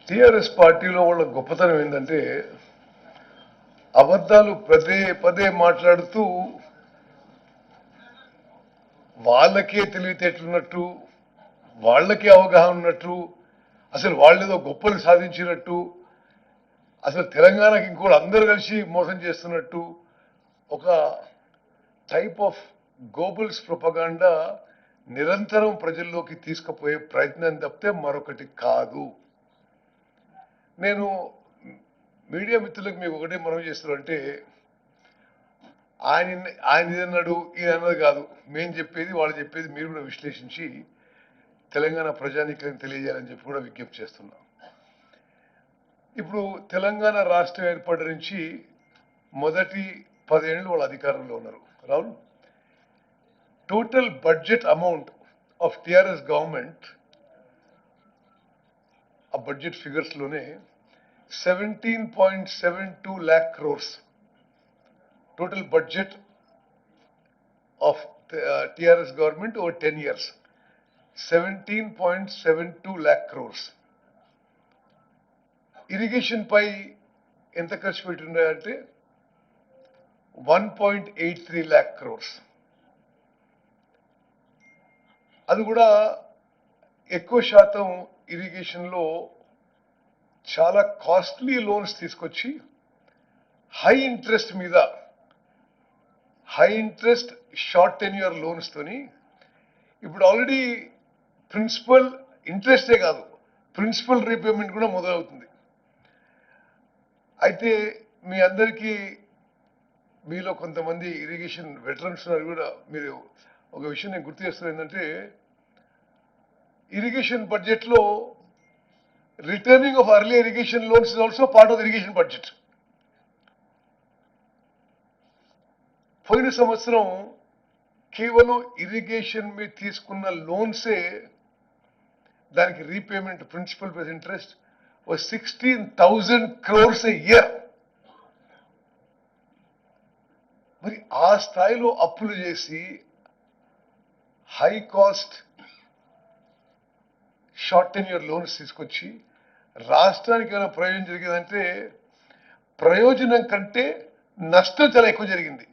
TRS పార్టీలో వాళ్ళ గొప్పతనం ఏంటంటే అబద్ధాలు పదే పదే మాట్లాడుతూ వాళ్ళకే తెలివితేటలున్నట్టు, వాళ్ళకే అవగాహన ఉన్నట్టు, అసలు వాళ్ళేదో గొప్పలు సాధించినట్టు, అసలు తెలంగాణకి ఇంకోటి అందరూ కలిసి మోసం చేస్తున్నట్టు ఒక టైప్ ఆఫ్ గోబల్స్ ప్రొపగాండా నిరంతరం ప్రజల్లోకి తీసుకుపోయే ప్రయత్నం తప్పితే మరొకటి కాదు. నేను మీడియా మిత్రులకు మీకు ఒకటే మనవి చేస్తున్నానంటే ఆయన ఇదన్నాడు ఈయన అన్నది కాదు, మేము చెప్పేది వాళ్ళు చెప్పేది మీరు కూడా విశ్లేషించి తెలంగాణ ప్రజానీకాన్ని తెలియజేయాలని చెప్పి కూడా విజ్ఞప్తి చేస్తున్నాం. ఇప్పుడు తెలంగాణ రాష్ట్రం ఏర్పడి నుంచి మొదటి 10 ఏళ్ళు వాళ్ళ అధికారంలో ఉన్నారు. రావుల్ total budget amount of TRS government ఆ బడ్జెట్ ఫిగర్స్ లోనే 17.72 lakh crores total budget of the TRS government over 10 years. 17.72 lakh crores. Irrigation పై ఎంత ఖర్చు పెట్టుండే 1.83 lakh crores. అది కూడా ఎక్కువ శాతం ఇరిగేషన్ లో చాలా కాస్ట్లీ లోన్స్ తీసుకొచ్చి హై ఇంట్రెస్ట్ మీద, high interest short tenure loans తోని ఇప్పుడు ఆల్రెడీ ప్రిన్సిపల్ ఇంట్రెస్టే కాదు, ప్రిన్సిపల్ రీపేమెంట్ కూడా మొదలవుతుంది. అయితే మీ అందరికీ మీలో కొంతమంది ఇరిగేషన్ వెటరన్స్ ఉన్నారు కూడా, మీరు ఒక విషయం నేను గుర్తు చేస్తున్నా ఏంటంటే ఇరిగేషన్ బడ్జెట్ లో returning of early irrigation loans is also part of irrigation budget. పోయిన సంవత్సరం కేవలం ఇరిగేషన్ మీద తీసుకున్న లోన్సే దానికి repayment principal plus interest 16,000 crores a year. మరి ఆ స్థాయిలో అప్పులు చేసి high cost short tenure loans తీసుకొచ్చి రాష్ట్రానికి ఏమైనా ప్రయోజనం జరిగిందంటే ప్రయోజనం కంటే నష్టం చాలా ఎక్కువ జరిగింది.